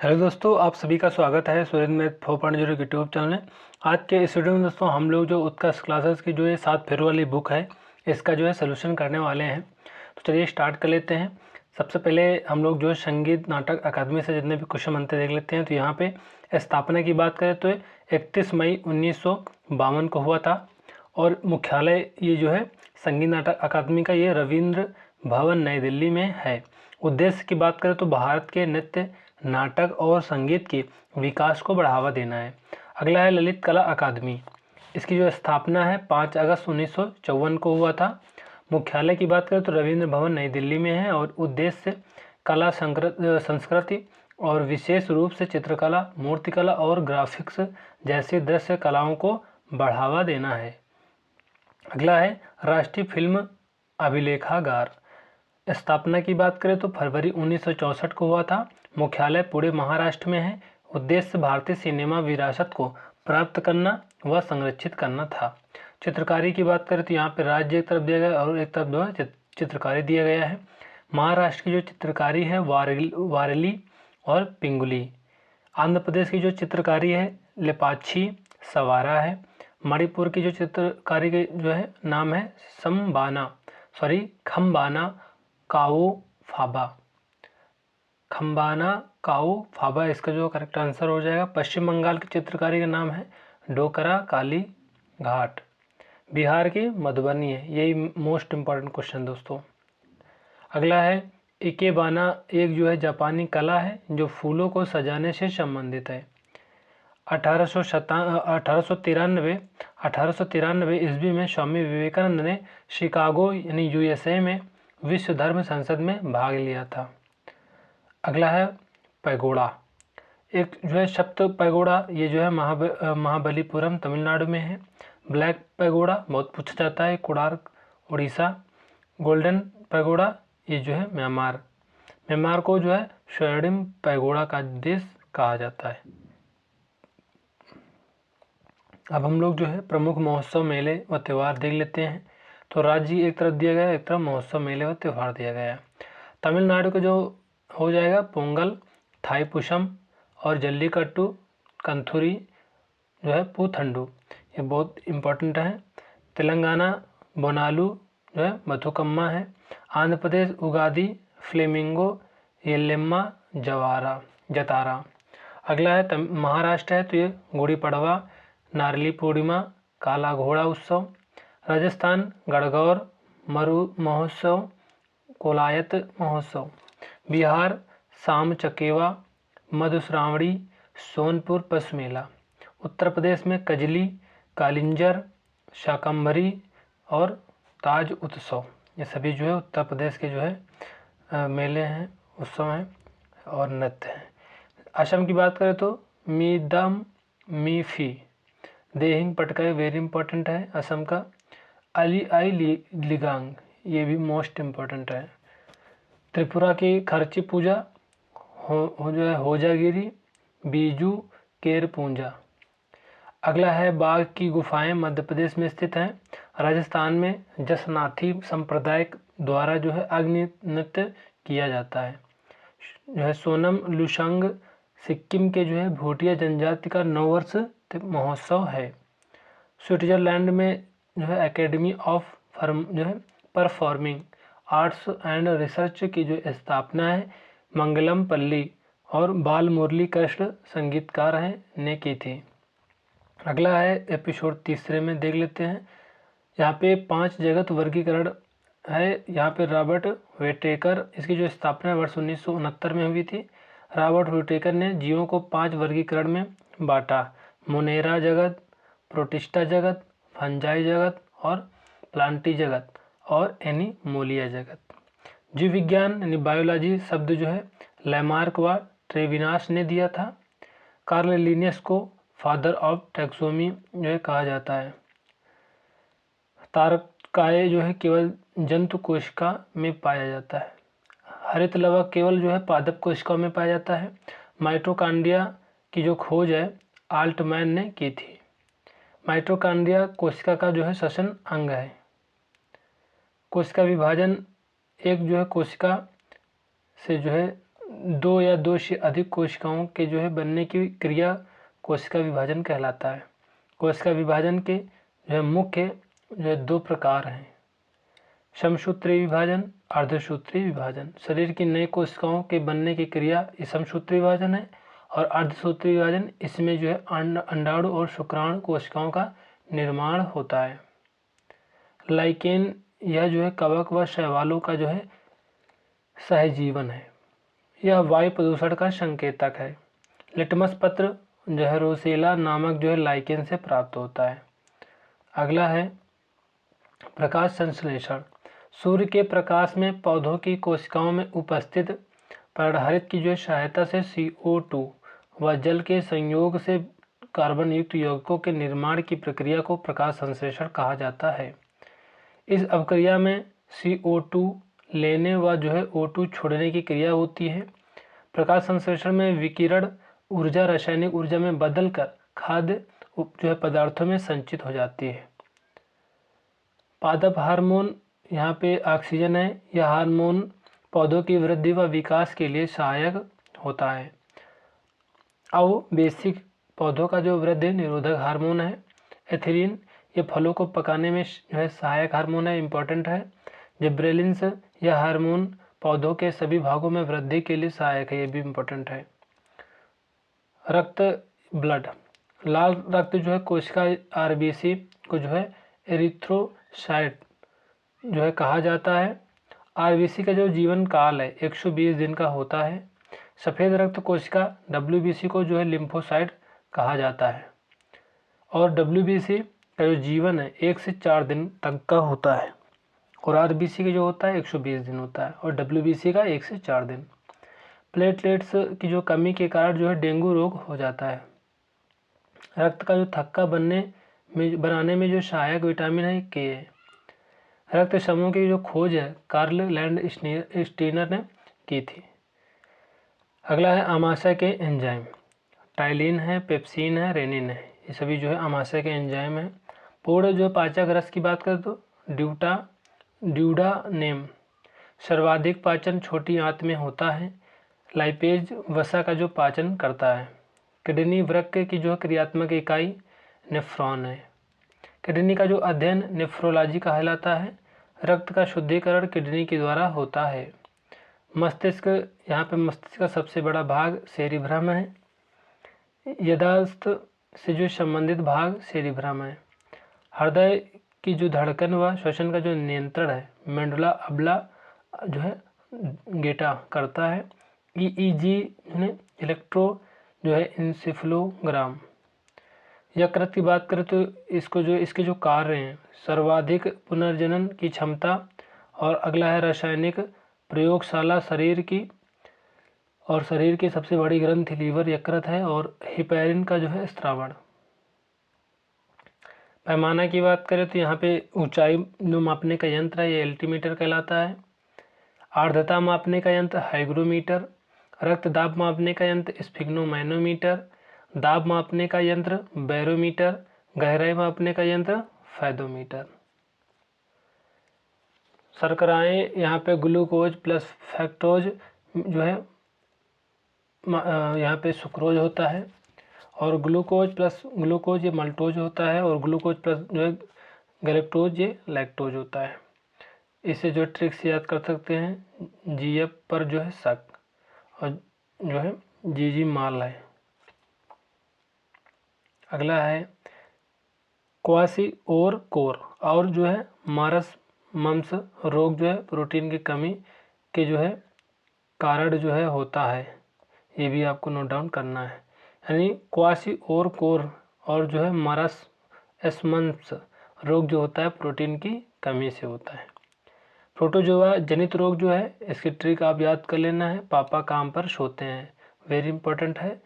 Hello दोस्तों, आप सभी का स्वागत है सुरेंद्र मैथ 4.0 यूट्यूब चैनल में। आज के इस वीडियो में दोस्तों हम लोग जो उत्कर्ष क्लासेस की जो ये 7 फेब्रुआरी वाली बुक है इसका जो है सोल्यूशन करने वाले हैं। तो चलिए स्टार्ट कर लेते हैं। सबसे पहले हम लोग जो संगीत नाटक अकादमी से जितने भी क्वेश्चन बनते देख लेते हैं। तो यहाँ पे स्थापना की बात करें तो 31 मई 1952 को हुआ था और मुख्यालय ये जो है संगीत नाटक अकादमी का ये रविंद्र भवन नई दिल्ली में है। उद्देश्य की बात करें तो भारत के नृत्य नाटक और संगीत के विकास को बढ़ावा देना है। अगला है ललित कला अकादमी। इसकी जो स्थापना है 5 अगस्त 1954 को हुआ था। मुख्यालय की बात करें तो रविंद्र भवन नई दिल्ली में है और उद्देश्य कला संस्कृति और विशेष रूप से चित्रकला, मूर्तिकला और ग्राफिक्स जैसी दृश्य कलाओं को बढ़ावा देना है। अगला है राष्ट्रीय फिल्म अभिलेखागार। स्थापना की बात करें तो फरवरी 1964 को हुआ था। मुख्यालय पुणे महाराष्ट्र में है। उद्देश्य भारतीय सिनेमा विरासत को प्राप्त करना व संरक्षित करना था। चित्रकारी की बात करें तो यहाँ पे राज्य एक तरफ दिया गया और एक तरफ जो है चित्रकारी दिया गया है। महाराष्ट्र की जो चित्रकारी है वारली और पिंगुली। आंध्र प्रदेश की जो चित्रकारी है लेपाक्षी सवारा है। मणिपुर की जो चित्रकारी के जो है नाम है खम्बाना काओ फाबा। खम्बाना काओ फाबा इसका जो करेक्ट आंसर हो जाएगा। पश्चिम बंगाल की चित्रकारी का नाम है डोकरा काली घाट। बिहार की मधुबनी है। यही मोस्ट इम्पॉर्टेंट क्वेश्चन दोस्तों। अगला है इकेबाना। एक जो है जापानी कला है जो फूलों को सजाने से संबंधित है। 1893 ईस्वी में स्वामी विवेकानंद ने शिकागो यानी यूएसए में विश्व धर्म संसद में भाग लिया था। अगला है पैगोडा। एक जो है सप्त पैगोडा, ये जो है महाबलीपुरम तमिलनाडु में है। ब्लैक पैगोडा बहुत पूछा जाता है, कोणार्क उड़ीसा। गोल्डन पैगोडा ये जो है म्यांमार को जो है स्वर्णिम पैगोडा का देश कहा जाता है। अब हम लोग जो है प्रमुख महोत्सव, मेले व त्यौहार देख लेते हैं। तो राज्य एक तरफ दिया गया है, एक तरफ महोत्सव, मेले व त्यौहार दिया गया है। तमिलनाडु का जो हो जाएगा पोंगल, थाईपुसम और जल्लीकट्टू, कंथुरी जो है पूथंडू, ये बहुत इम्पोर्टेंट है। तेलंगाना बोनालू जो है बथुकम्मा है। आंध्र प्रदेश उगादी, फ्लेमिंगो, येलेम्मा जतारा। अगला है महाराष्ट्र है तो ये गुड़ी पड़वा, नारली पूर्णिमा, काला घोड़ा उत्सव। राजस्थान गणगौर मरु महोत्सव, कोलायत महोत्सव। बिहार साम चकेवा, मधुश्रावणी, सोनपुर पशु मेला। उत्तर प्रदेश में कजली, कालिंजर, शाकंभरी और ताज उत्सव। ये सभी जो है उत्तर प्रदेश के जो है मेले हैं, उत्सव हैं और नृत्य हैं। असम की बात करें तो मीदम मीफी, देहिंग पटकाई वेरी इंपॉर्टेंट है असम का। लिगांग ये भी मोस्ट इम्पोर्टेंट है। त्रिपुरा की खर्ची पूजा हो जो है होजागिरी, बीजू केर पूंजा। अगला है बाघ की गुफाएं, मध्य प्रदेश में स्थित हैं। राजस्थान में जसनाथी संप्रदाय द्वारा जो है अग्नि नृत्य किया जाता है। जो है सोनम लुशंग सिक्किम के जो है भूटिया जनजाति का नववर्ष महोत्सव है। स्विट्जरलैंड में जो है एकेडमी ऑफ जो है परफॉर्मिंग आर्ट्स एंड रिसर्च की जो स्थापना है मंगलम पल्ली और बाल मुरली कृष्ण संगीतकार ने की थी। अगला है एपिसोड तीसरे में देख लेते हैं। यहाँ पे 5 जगत वर्गीकरण है। यहाँ पे रॉबर्ट वेटेकर, इसकी जो स्थापना वर्ष 1969 में हुई थी। रॉबर्ट वेटेकर ने जीवों को 5 वर्गीकरण में बांटा: मोनेरा जगत, प्रोटिस्टा जगत, फंजाई जगत और प्लांटी जगत और एनिमोलिया जगत। जीव विज्ञान यानी बायोलॉजी शब्द जो है लैमार्क व ट्रेविनास ने दिया था। कार्ल लिनियस को फादर ऑफ टैक्सोमी जो है कहा जाता है। तारकाय जो है केवल जंतु कोशिका में पाया जाता है। हरित लवक केवल जो है पादप कोशिकाओं में पाया जाता है। माइटोकांड्रिया की जो खोज है आल्टमैन ने की थी। माइटोकांड्रिया कोशिका का जो है श्वसन अंग है। कोशिका विभाजन एक जो है कोशिका से जो है दो या दो से अधिक कोशिकाओं के जो है बनने की क्रिया कोशिका विभाजन कहलाता है। कोशिका विभाजन के जो है मुख्य जो है दो प्रकार हैं, समसूत्री विभाजन, अर्धसूत्री विभाजन। शरीर की नई कोशिकाओं के बनने की क्रिया ये समसूत्री विभाजन है, और अर्धसूत्री विभाजन इसमें जो है अंडाणु और शुक्राणु कोशिकाओं का निर्माण होता है। लाइकेन यह जो है कवक व शैवालों का जो है सहजीवन है। यह वायु प्रदूषण का संकेतक है। लिटमस पत्र जो है रोसेला नामक जो है लाइकेन से प्राप्त होता है। अगला है प्रकाश संश्लेषण। सूर्य के प्रकाश में पौधों की कोशिकाओं में उपस्थित पर्णहरित की जो सहायता से CO2 व जल के संयोग से कार्बन युक्त यौगिकों के निर्माण की प्रक्रिया को प्रकाश संश्लेषण कहा जाता है। इस अवक्रिया में CO2 लेने व जो है O2 छोड़ने की क्रिया होती है। प्रकाश संश्लेषण में विकिरण ऊर्जा रासायनिक ऊर्जा में बदलकर खाद्य जो है पदार्थों में संचित हो जाती है। पादप हार्मोन, यहाँ पे ऑक्सीजन है। यह हार्मोन पौधों की वृद्धि व विकास के लिए सहायक होता है। अब बेसिक पौधों का जो वृद्धि निरोधक हार्मोन है। एथिलीन ये फलों को पकाने में जो है सहायक हार्मोन है, इम्पोर्टेंट है। जिब्रेलिन्स यह हार्मोन पौधों के सभी भागों में वृद्धि के लिए सहायक है, ये भी इम्पोर्टेंट है। रक्त ब्लड, लाल रक्त जो है कोशिका RBC को जो है एरिथ्रोसाइट जो है कहा जाता है। RBC का जो जीवन काल है 120 दिन का होता है। सफ़ेद रक्त कोशिका WBC को जो है लिम्फोसाइट कहा जाता है, और WBC का जो जीवन है 1 से 4 दिन तक का होता है, और RBC का जो होता है 120 दिन होता है, और WBC का 1 से 4 दिन। प्लेटलेट्स की जो कमी के कारण जो है डेंगू रोग हो जाता है। रक्त का जो थक्का बनाने में जो सहायक विटामिन है K है। रक्त समूह की जो खोज है कार्ल लैंडस्टीनर ने की थी। अगला है आमाशय के एंजाइम। टाइलिन है, पेप्सिन है, रेनिन है, ये सभी जो है आमाशय के एंजाइम है। पूर्ण जो पाचक रस की बात करें तो ड्यूडानेम सर्वाधिक पाचन छोटी आंत में होता है। लाइपेज वसा का जो पाचन करता है। किडनी वृक्क की जो क्रियात्मक इकाई नेफ्रॉन है। किडनी का जो अध्ययन नेफ्रोलॉजी कहलाता है। रक्त का शुद्धिकरण किडनी के द्वारा होता है। मस्तिष्क, यहाँ पे मस्तिष्क का सबसे बड़ा भाग सेरिब्रम है। यदास्थ से जो संबंधित भाग सेरिब्रम है। हृदय की जो धड़कन व श्वसन का जो नियंत्रण है मेडुला अब्ला जो है गेटा करता है। EEG इलेक्ट्रो जो है इंसेफ्लोग्राम। यकृत की बात करें तो इसके जो कार्य हैं सर्वाधिक पुनर्जनन की क्षमता, और अगला है रासायनिक प्रयोगशाला शरीर की सबसे बड़ी ग्रंथि लीवर यकृत है, और हिपैरिन का जो है स्त्रावण। पैमाना की बात करें तो यहाँ पे ऊंचाई जो मापने का यंत्र है ये एल्टीमीटर कहलाता है। आर्द्रता मापने का यंत्र हाइग्रोमीटर। रक्तदाब मापने का यंत्र स्फिग्नोमैनोमीटर। दाब मापने का यंत्र बैरोमीटर। गहराई मापने का यंत्र फैदोमीटर। शर्कराएं, यहाँ पे ग्लूकोज प्लस फैक्टोज जो है यहाँ पे सुक्रोज होता है, और ग्लूकोज प्लस ग्लूकोज ये मल्टोज होता है, और ग्लूकोज प्लस जो है गैलेक्टोज ये लैक्टोज होता है। इसे जो ट्रिक से याद कर सकते हैं, GF पर जो है शक, और जो है GG माल है। अगला है क्वासी और कोर, और जो है मारस मम्स रोग जो है प्रोटीन की कमी के जो है कारण जो है होता है, ये भी आपको नोट डाउन करना है। यानी क्वासी और कोर और जो है मारस एस्मम्स रोग जो होता है प्रोटीन की कमी से होता है। प्रोटोजोआ जनित रोग जो है इसकी ट्रिक आप याद कर लेना है। पापा काम पर सोते हैं, वेरी इंपॉर्टेंट है।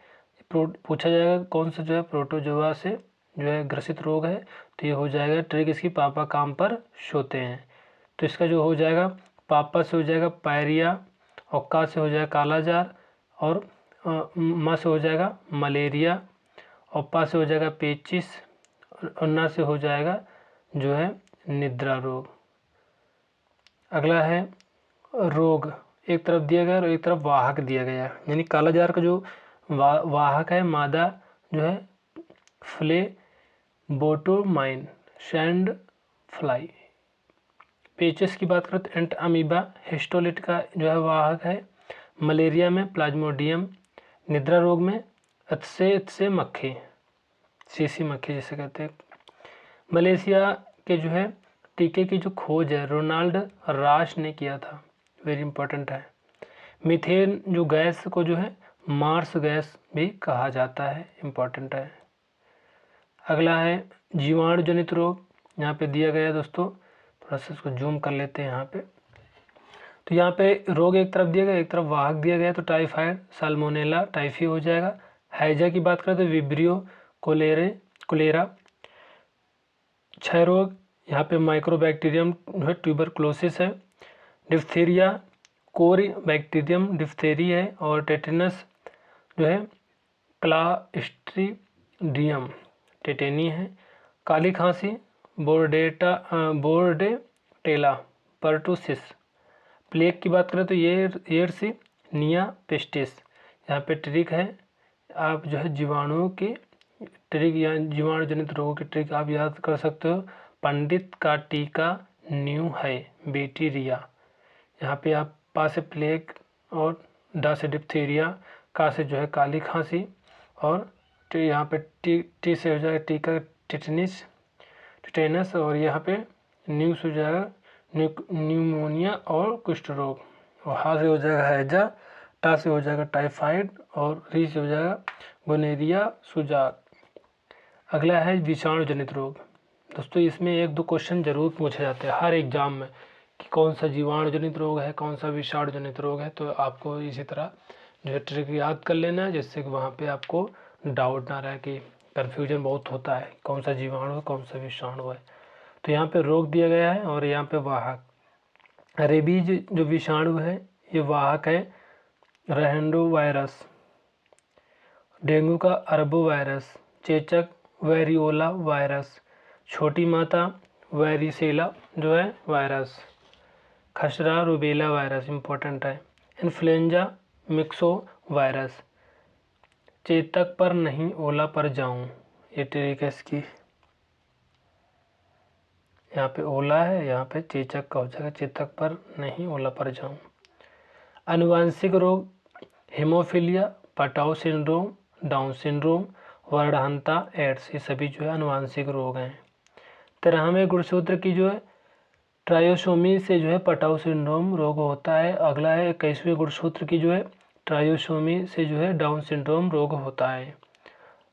पूछा जाएगा कौन सा जो है प्रोटोजोआ से जो है ग्रसित रोग है, तो ये हो जाएगा ट्रिक इसकी पापा काम पर सोते हैं। तो इसका जो हो जाएगा पापा से हो जाएगा पायरिया, और का से हो जाएगा कालाजार, और माँ से हो जाएगा मलेरिया, और पा से हो जाएगा पेचिस, और ना से हो जाएगा जो है निद्रा रोग। अगला है रोग एक तरफ दिया गया और एक तरफ वाहक दिया गया है। यानी कालाजार का जो वाहक है मादा जो है फ्लेबोटोमाइन सैंड फ्लाई। पेचेस की बात करें तो एंट अमीबा हिस्टोलिट का जो है वाहक है। मलेरिया में प्लाज्मोडियम, निद्रा रोग में अत्से मक्खी, सीसी मक्खी जिसे कहते हैं। मलेशिया के जो है टीके की जो खोज है रोनाल्ड राश ने किया था, वेरी इंपॉर्टेंट है। मीथेन जो गैस को जो है मार्स गैस भी कहा जाता है, इंपॉर्टेंट है। अगला है जीवाणु जनित रोग, यहाँ पे दिया गया है दोस्तों, थोड़ा सा इसको जूम कर लेते हैं यहाँ पे। तो यहाँ पे रोग एक तरफ दिया गया, एक तरफ वाहक दिया गया, तो टाइफाइड, साल्मोनेला, टाइफी हो जाएगा। हैजा की बात करें तो विब्रियो कोलेरा। क्षय रोग, यहाँ पे माइक्रोबैक्टीरियम है ट्यूबरक्लोसिस है। डिफ्थीरिया कोरी बैक्टीरियम डिफ्थेरी है। और टेटेनस जो है क्लास्ट्रीडियम टेटेनी है। काली खांसी बोर्डेटेला पर्टुसिस। प्लेग की बात करें तो येरसिनिया पेस्टिस। यहाँ पे ट्रिक है, आप जो है जीवाणुओं की ट्रिक या जीवाणु जनित रोगों की ट्रिक आप याद कर सकते हो। पंडित का टीका न्यू है बैक्टीरिया। यहाँ पे आप पा से प्लेग और डा से डिप्थीरिया, का से जो है काली खांसी, और यहाँ पे टी से हो जाएगा टीका टिटेनस, और यहाँ पे न्यू से हो जाएगा न्यूमोनिया और कुष्ठ रोग, और हा से हो जाएगा हैजा, टा से हो जाएगा टाइफाइड, और री से हो जाएगा गोनेरिया सुजाक। अगला है विषाणु जनित रोग। दोस्तों इसमें 1-2 क्वेश्चन जरूर पूछे जाते हैं हर एग्जाम में कि कौन सा जीवाणु जनित रोग है, कौन सा विषाणु जनित रोग है। तो आपको इसी तरह जो है ट्रिक याद कर लेना है, जिससे कि वहाँ पे आपको डाउट ना रहे कि कन्फ्यूजन बहुत होता है कौन सा जीवाणु है कौन सा विषाणु है। तो यहाँ पे रोग दिया गया है और यहाँ पे वाहक। रेबीज जो विषाणु है ये वाहक है रहंडो वायरस। डेंगू का अरबो वायरस। चेचक वेरियोला वायरस। छोटी माता वेरिसेला जो है वायरस। खसरा रूबेला वायरस इंपॉर्टेंट है। Influenza myxovirus. चेतक पर नहीं ओला पर जाऊं, ये ट्रिक है इसकी। यहाँ पे ओला है, यहाँ पे चेचक का हो जाएगा चेतक पर नहीं ओला पर जाऊं। आनुवांशिक रोग haemophilia, Patau syndrome, down syndrome, वर्णहंता, एड्स, ये सभी जो है आनुवांशिक रोग हैं। 13वें गुणसूत्र की जो है ट्रायोसोमी से जो है पटाउ सिंड्रोम रोग होता है। अगला है 21वें गुणसूत्र की जो है ट्रायोसोमी से जो है डाउन सिंड्रोम रोग होता है।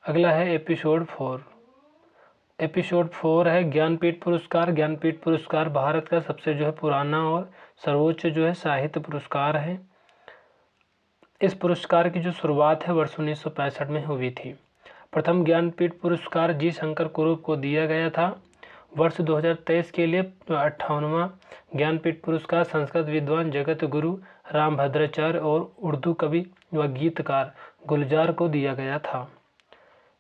अगला है एपिसोड 4। एपिसोड 4 है ज्ञानपीठ पुरस्कार। ज्ञानपीठ पुरस्कार भारत का सबसे जो है पुराना और सर्वोच्च जो है साहित्य पुरस्कार है। इस पुरस्कार की जो शुरुआत है वर्ष 1965 में हुई थी। प्रथम ज्ञानपीठ पुरस्कार जी शंकर कुरूप को दिया गया था। वर्ष 2023 के लिए 58वां ज्ञानपीठ पुरस्कार संस्कृत विद्वान जगत गुरु रामभद्राचार्य और उर्दू कवि व गीतकार गुलजार को दिया गया था।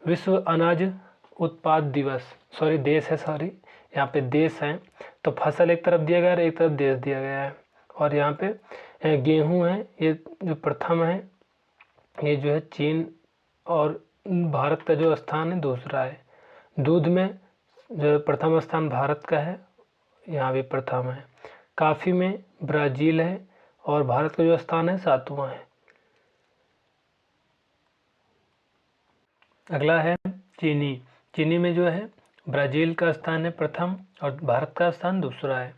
विश्व अनाज उत्पाद दिवस देश है, यहाँ पे देश है, तो फसल एक तरफ दिया गया है एक तरफ देश दिया गया है। और यहाँ पे गेहूं है, ये जो प्रथम है ये जो है चीन, और भारत का जो स्थान है दूसरा है। दूध में जो प्रथम स्थान भारत का है, यहाँ भी प्रथम है। कॉफ़ी में ब्राज़ील है और भारत का जो स्थान है 7वां है। अगला है चीनी। चीनी में जो है ब्राज़ील का स्थान है प्रथम और भारत का स्थान दूसरा है।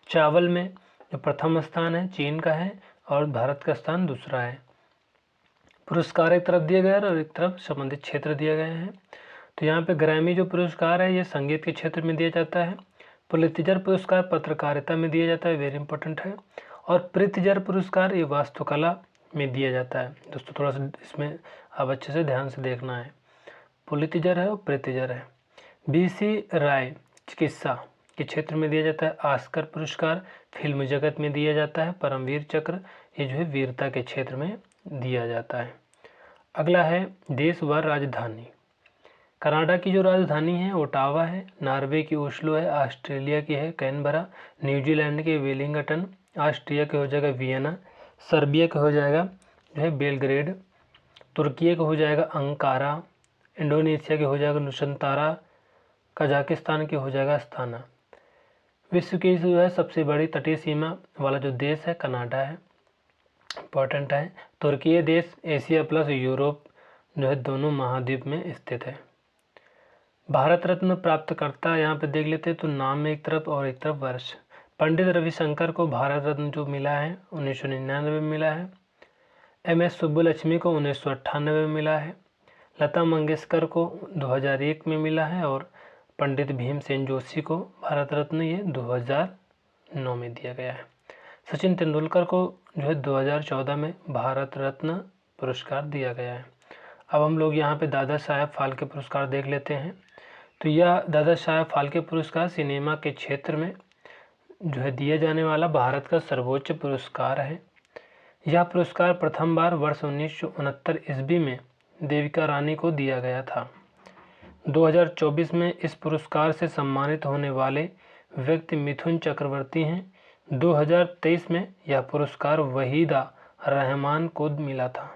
चावल में जो प्रथम स्थान है चीन का है और भारत का स्थान दूसरा है। पुरस्कार एक तरफ दिए गए हैं और एक तरफ संबंधित क्षेत्र दिए गए हैं। तो यहाँ पे ग्रैमी जो पुरस्कार है ये संगीत के क्षेत्र में दिया जाता है। पुलित्जर पुरस्कार पत्रकारिता में दिया जाता है, वेरी इंपॉर्टेंट है। और प्रित्जर पुरस्कार ये वास्तुकला में दिया जाता है। दोस्तों थोड़ा सा इसमें आप अच्छे से ध्यान से देखना है, पुलित्जर है और प्रित्जर है। बीसी राय चिकित्सा के क्षेत्र में दिया जाता है। ऑस्कर पुरस्कार फिल्म जगत में दिया जाता है। परमवीर चक्र ये जो है वीरता के क्षेत्र में दिया जाता है। अगला है देश व राजधानी। कनाडा की जो राजधानी है ओटावा है। नॉर्वे की ओस्लो है। ऑस्ट्रेलिया की है कैनबरा। न्यूजीलैंड के वेलिंगटन। ऑस्ट्रिया के हो जाएगा वियना। सर्बिया का हो जाएगा जो है बेलग्रेड, तुर्की का हो जाएगा अंकारा, इंडोनेशिया के हो जाएगा नुसंतारा, कजाकिस्तान की हो जाएगा अस्ताना। विश्व की जो है सबसे बड़ी तटीय सीमा वाला जो देश है कनाडा है, इम्पोर्टेंट है। तुर्की देश एशिया प्लस यूरोप जो है दोनों महाद्वीप में स्थित है। भारत रत्न प्राप्तकर्ता यहाँ पे देख लेते हैं तो नाम में एक तरफ और एक तरफ वर्ष। पंडित रविशंकर को भारत रत्न जो मिला है 1999 में मिला है। MS सुब्बुलक्ष्मी को 1998 में मिला है। लता मंगेशकर को 2001 में मिला है और पंडित भीमसेन जोशी को भारत रत्न ये 2009 में दिया गया है। सचिन तेंदुलकर को जो है 2014 में भारत रत्न पुरस्कार दिया गया है। अब हम लोग यहाँ पे दादा साहेब फाल्के पुरस्कार देख लेते हैं। तो यह दादा साहेब फाल्के पुरस्कार सिनेमा के क्षेत्र में जो है दिया जाने वाला भारत का सर्वोच्च पुरस्कार है। यह पुरस्कार प्रथम बार वर्ष 1969 ईस्वी में देविका रानी को दिया गया था। 2024 में इस पुरस्कार से सम्मानित होने वाले व्यक्ति मिथुन चक्रवर्ती हैं। 2023 में यह पुरस्कार वहीदा रहमान को मिला था।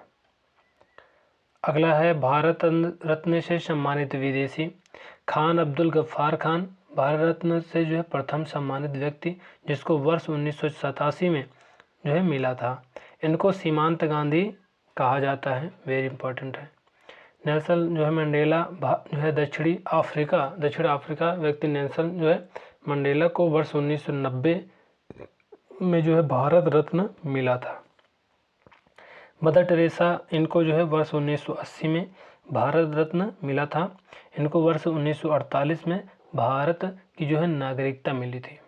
अगला है भारत रत्न से सम्मानित विदेशी। खान अब्दुल गफ्फार खान भारत रत्न से जो है प्रथम सम्मानित व्यक्ति, जिसको वर्ष 1987 में जो है मिला था। इनको सीमांत गांधी कहा जाता है, वेरी इंपॉर्टेंट है। नेल्सन जो है मंडेला जो है दक्षिण अफ्रीका व्यक्ति नेल्सन जो है मंडेला को वर्ष 1990 में जो है भारत रत्न मिला था। मदर टेरेसा इनको जो है वर्ष 1980 में भारत रत्न मिला था। इनको वर्ष 1948 में भारत की जो है नागरिकता मिली थी।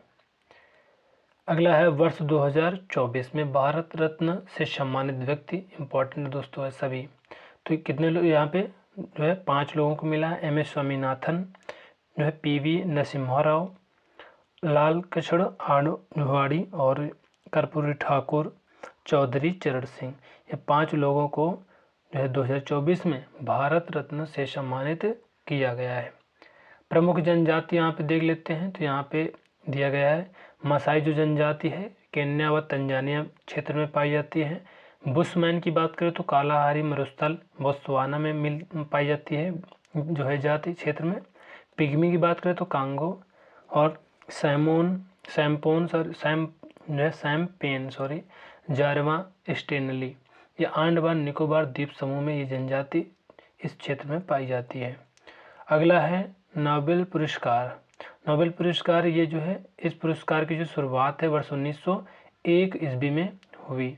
अगला है वर्ष 2024 में भारत रत्न से सम्मानित व्यक्ति, इंपॉर्टेंट दोस्तों है सभी। तो कितने लोग यहाँ पे जो है 5 लोगों को मिला है। MS स्वामीनाथन जो है, PV नरसिम्हा राव, लाल कृष्ण आडवाणी और कर्पूरी ठाकुर, चौधरी चरण सिंह, ये 5 लोगों को जो है 2024 में भारत रत्न से सम्मानित किया गया है। प्रमुख जनजाति यहाँ पे देख लेते हैं तो यहाँ पे दिया गया है मसाई जो जनजाति है केन्या व तंजानिया क्षेत्र में पाई जाती है। बुशमैन की बात करें तो कालाहारी मरुस्थल बोत्सवाना में पाई जाती है जो है जाति क्षेत्र में। पिग्मी की बात करें तो कांगो और सैम्पेन जारवा स्टेनली, ये अंडमान निकोबार द्वीप समूह में ये जनजाति इस क्षेत्र में पाई जाती है। अगला है नोबेल पुरस्कार। नोबेल पुरस्कार ये जो है इस पुरस्कार की जो शुरुआत है वर्ष 1901 ईस्वी में हुई।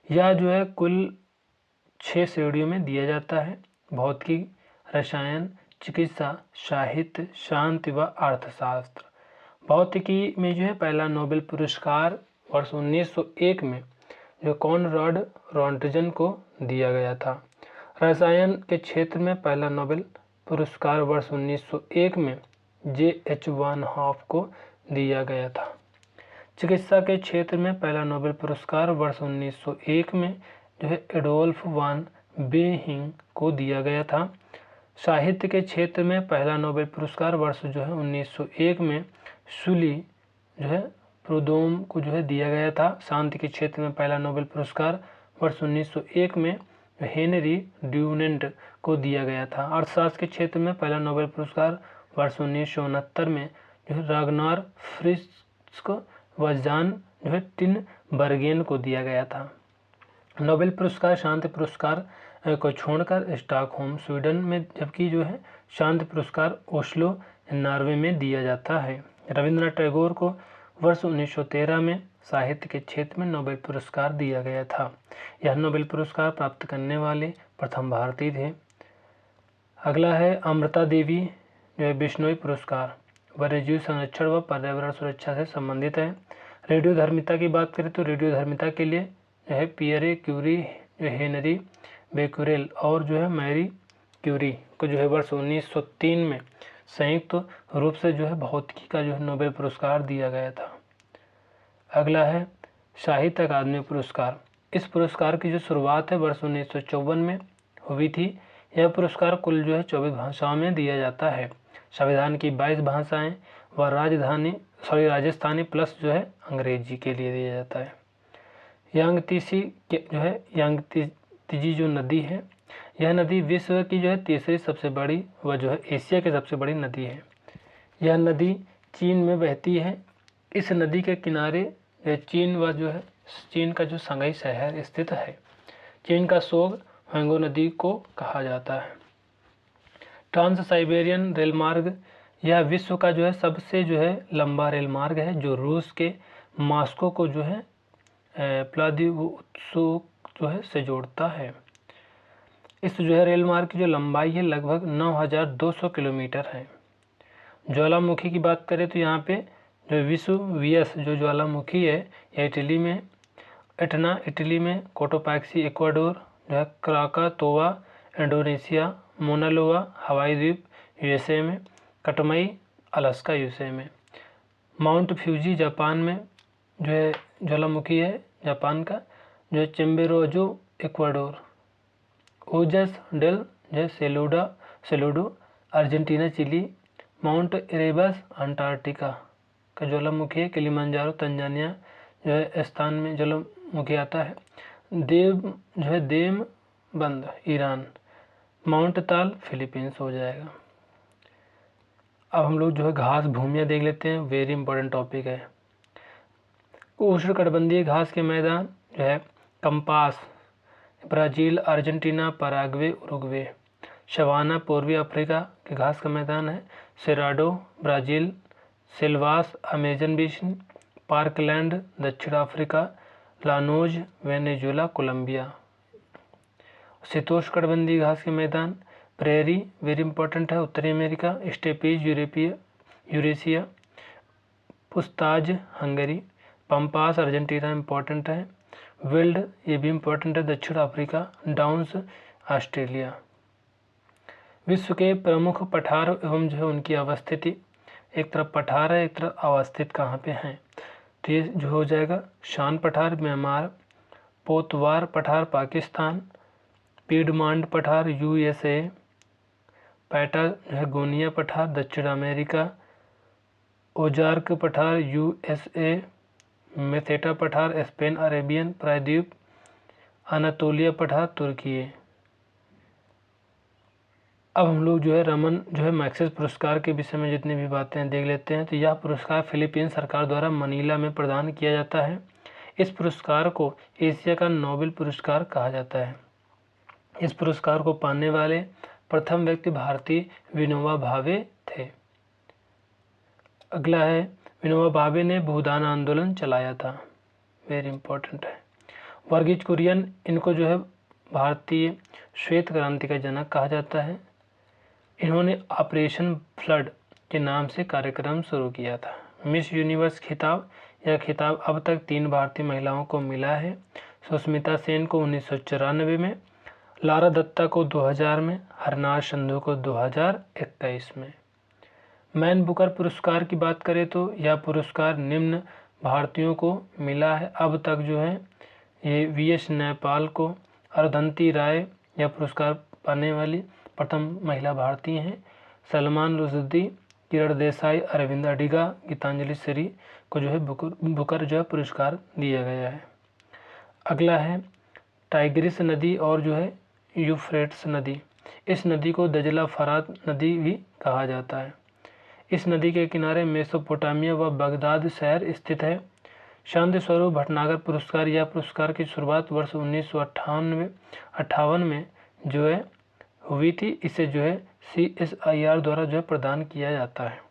यह जो है कुल 6 श्रेणियों में दिया जाता है: भौतिकी, रसायन, चिकित्सा, साहित्य, शांति व अर्थशास्त्र। भौतिकी में जो है पहला नोबेल पुरस्कार वर्ष 1901 में जो कॉनराड रॉन्टजन को दिया गया था। रसायन के क्षेत्र में पहला नोबेल पुरस्कार वर्ष 1901 में J.H. वान हॉफ को दिया गया था। चिकित्सा के क्षेत्र में पहला नोबेल पुरस्कार वर्ष 1901 में जो है एडोल्फ वान बेहिंग को दिया गया था। साहित्य के क्षेत्र में पहला नोबेल पुरस्कार वर्ष जो है 1901 में सुली जो है प्रोदोम को जो है दिया गया था। शांति के क्षेत्र में पहला नोबेल पुरस्कार वर्ष 1901 में हेनरी ड्यूनेंट को दिया गया था। अर्थशास्त्र के क्षेत्र में पहला नोबेल पुरस्कार वर्ष 1969 में जो है रागनार फ्रिस्क व जॉन जो है टिनबर्गेन को दिया गया था। नोबेल पुरस्कार शांति पुरस्कार को छोड़कर स्टॉकहोम स्वीडन में, जबकि जो है शांति पुरस्कार ओस्लो नॉर्वे में दिया जाता है। रविंद्रनाथ टैगोर को वर्ष 1913 में साहित्य के क्षेत्र में नोबेल पुरस्कार दिया गया था। यह नोबेल पुरस्कार प्राप्त करने वाले प्रथम भारतीय थे। अगला है अमृता देवी जो है बिश्नोई पुरस्कार, वन्यजीव संरक्षण व पर्यावरण सुरक्षा से संबंधित है। रेडियोधर्मिता की बात करें तो रेडियोधर्मिता के लिए जो है पियरे क्यूरी, जो हेनरी बेक्यूरेल और जो है मैरी क्यूरी को जो है वर्ष 1903 में संयुक्त रूप से जो है भौतिकी का जो है नोबेल पुरस्कार दिया गया था। अगला है साहित्य अकादमी पुरस्कार। इस पुरस्कार की जो शुरुआत है वर्ष 1954 में हुई थी। यह पुरस्कार कुल जो है 24 भाषाओं में दिया जाता है। संविधान की 22 भाषाएं व राजस्थानी प्लस जो है अंग्रेजी के लिए दिया जाता है। यांगतीसी के जो है यांगतीजी जो नदी है, यह नदी विश्व की जो है तीसरी सबसे बड़ी व जो है एशिया की सबसे बड़ी नदी है। यह नदी चीन में बहती है। इस नदी के किनारे चीन व जो है चीन का जो शंघाई शहर स्थित है। चीन का शोग ह्वेंगो नदी को कहा जाता है। ट्रांस साइबेरियन रेल मार्ग, यह विश्व का जो है सबसे जो है लंबा रेल मार्ग है, जो रूस के मॉस्को को जो है व्लादिवोस्तोक जो है से जोड़ता है। इस जो है रेल मार्ग की जो लंबाई है लगभग 9200 किलोमीटर है। ज्वालामुखी की बात करें तो यहाँ पे जो विसुवियस जो ज्वालामुखी है यह इटली में, एटना इटली में, कोटोपैक्सी इक्वाडोर, जो है क्राकातोवा इंडोनेशिया, मोनालोवा हवाई द्वीप यूएसए में, कटमई अलास्का यूएसए में, माउंट फ्यूजी जापान में जो है ज्वालामुखी है जापान का, जो है चेम्बेरोजो इक्वाडोर, ओजस डेल जो Salado Argentina Chile, Mount Erebus Antarctica का ज्वालामुखी है, किलिमंजारो तंजानिया जो है स्थान में ज्वालामुखी आता है, देमबंद ईरान, माउंट ताल फिलीपींस हो जाएगा। अब हम लोग जो है घास भूमियाँ देख लेते हैं, वेरी इंपॉर्टेंट टॉपिक है। उष्णकटिबंधीय घास के मैदान जो है campos Brazil, Argentina, Paraguay, Uruguay, savanna पूर्वी अफ्रीका के घास का मैदान है, Cerrado Brazil, selvas Amazon basin, parkland दक्षिण अफ्रीका, लानोज वेनेजुएला, कोलंबिया। शीतोष्णकटिबंधीय घास के मैदान प्रेरी वेरी इंपॉर्टेंट है, उत्तरी America, steppes Eurasia, pusztas Hungary, pampas Argentina important है, विल्ड ये भी इंपॉर्टेंट है दक्षिण अफ्रीका, डाउन्स ऑस्ट्रेलिया। विश्व के प्रमुख पठार एवं जो है उनकी अवस्थिति, एक तरफ पठार है एक तरफ अवस्थित कहाँ पे हैं, तो ये जो हो जाएगा शान पठार म्यांमार, पोतवार पठार पाकिस्तान, पीडमांड पठार यूएसए, पैटा जो है गोनिया पठार दक्षिण अमेरिका, ओजार्क पठार यूएसए, मेसेटा पठार स्पेन अरेबियन प्रायद्वीप, अनातोलिया पठार तुर्की। अब हम लोग जो है रमन जो है मैक्सेस पुरस्कार के विषय में जितनी भी बातें देख लेते हैं। तो यह पुरस्कार फिलीपीन सरकार द्वारा मनीला में प्रदान किया जाता है। इस पुरस्कार को एशिया का नोबेल पुरस्कार कहा जाता है। इस पुरस्कार को पाने वाले प्रथम व्यक्ति भारतीय विनोबा भावे थे। अगला है विनोबा भावे ने भूदान आंदोलन चलाया था, वेरी इंपॉर्टेंट है। वर्गीज कुरियन, इनको जो है भारतीय श्वेत क्रांति का जनक कहा जाता है। इन्होंने ऑपरेशन फ्लड के नाम से कार्यक्रम शुरू किया था। मिस यूनिवर्स खिताब, यह खिताब अब तक 3 भारतीय महिलाओं को मिला है। सुष्मिता सेन को 1994 में, लारा दत्ता को 2000 में, हरनाज संधू को 2021 में। मैन बुकर पुरस्कार की बात करें तो यह पुरस्कार निम्न भारतीयों को मिला है अब तक जो है, ये वीएस नेपाल को, अरुंधति राय यह पुरस्कार पाने वाली प्रथम महिला भारतीय हैं। सलमान रुश्दी, किरण देसाई, अरविंद अडिगा, गीतांजलि श्री को जो है बुकर जो है पुरस्कार दिया गया है। अगला है टाइग्रिस नदी और जो है यूफ्रेट्स नदी। इस नदी को दजला फरात नदी भी कहा जाता है। इस नदी के किनारे मेसोपोटामिया व बगदाद शहर स्थित है। शांति स्वरूप भटनागर पुरस्कार, यह पुरस्कार की शुरुआत वर्ष 1958 में जो है हुई थी। इसे जो है CSIR द्वारा जो है प्रदान किया जाता है।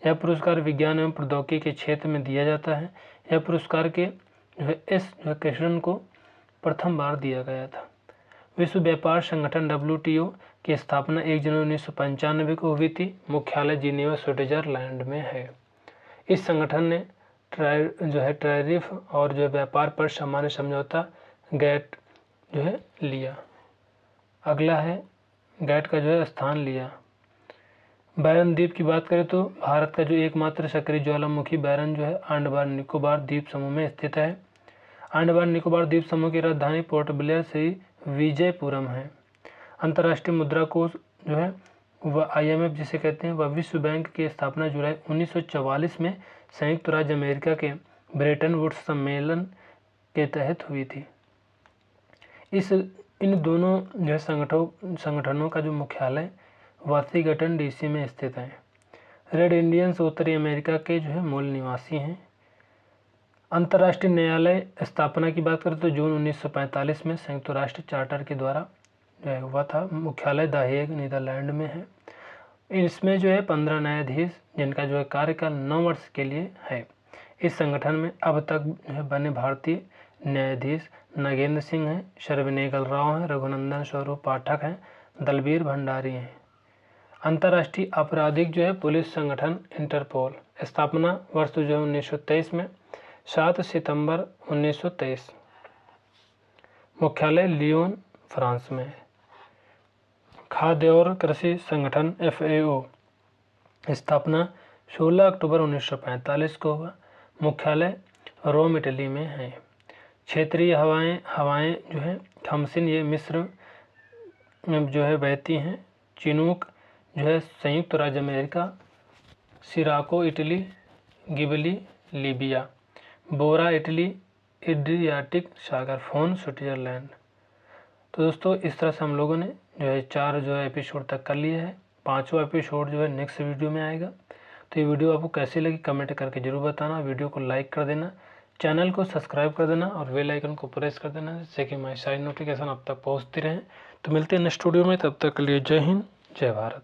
यह पुरस्कार विज्ञान एवं प्रौद्योगिकी के क्षेत्र में दिया जाता है। यह पुरस्कार के जो है जो है कृष्णन को प्रथम बार दिया गया था। विश्व व्यापार संगठन WTO की स्थापना 1 जनवरी 1995 को हुई थी। मुख्यालय जिनेवा स्विट्जरलैंड में है। इस संगठन ने जो है टैरिफ और जो व्यापार पर सामान्य समझौता गैट जो है लिया। अगला है गैट का जो है स्थान लिया। बैरन द्वीप की बात करें तो भारत का जो एकमात्र सक्रिय ज्वालामुखी बैरन जो है अंडमान निकोबार द्वीप समूह में स्थित है। अंडमान निकोबार द्वीप समूह की राजधानी पोर्ट ब्लेयर से विजयपुरम है। अंतर्राष्ट्रीय मुद्रा कोष जो है वह IMF जिसे कहते हैं, वह विश्व बैंक की स्थापना जुलाई 1944 में संयुक्त राज्य अमेरिका के ब्रेटन वुड्स सम्मेलन के तहत हुई थी। इन दोनों जो है संगठनों का जो मुख्यालय वाशिंगटन DC में स्थित है। रेड इंडियंस उत्तरी अमेरिका के जो है मूल निवासी हैं। अंतर्राष्ट्रीय न्यायालय स्थापना की बात करें तो जून 1945 में संयुक्त राष्ट्र चार्टर के द्वारा जो है हुआ था। मुख्यालय द हेग नीदरलैंड में है। इसमें जो है 15 न्यायाधीश जिनका जो है कार्यकाल 9 वर्ष के लिए है। इस संगठन में अब तक जो है बने भारतीय न्यायाधीश नागेंद्र सिंह हैं, शर्विनेगल राव हैं, रघुनंदन स्वरूप पाठक हैं, दलबीर भंडारी हैं। अंतर्राष्ट्रीय आपराधिक जो है पुलिस संगठन इंटरपोल, स्थापना वर्ष जो है 1923 में, 7 सितंबर 1923। मुख्यालय लियोन फ्रांस में है। खाद्य और कृषि संगठन FAO, स्थापना 16 अक्टूबर 1945 को हुआ। मुख्यालय रोम इटली में है। क्षेत्रीय हवाएं जो है थम्सिन ये मिस्र में जो है बहती हैं। चिनूक जो है संयुक्त राज्य अमेरिका। सिराको इटली, गिबली लीबिया, बोरा इटली, एड्रियाटिक सागर, फोन स्विट्जरलैंड। तो दोस्तों इस तरह से हम लोगों ने जो है 4 जो है एपिसोड तक कर लिए है। 5वां एपिसोड जो है नेक्स्ट वीडियो में आएगा। तो ये वीडियो आपको कैसी लगी कमेंट करके जरूर बताना। वीडियो को लाइक कर देना, चैनल को सब्सक्राइब कर देना और बेल आइकन को प्रेस कर देना, जिससे कि हमारी सारी नोटिफिकेशन आप तक पहुँचती रहें। तो मिलते हैं नेक्स्ट वीडियो में, तब तक के लिए जय हिंद, जय भारत।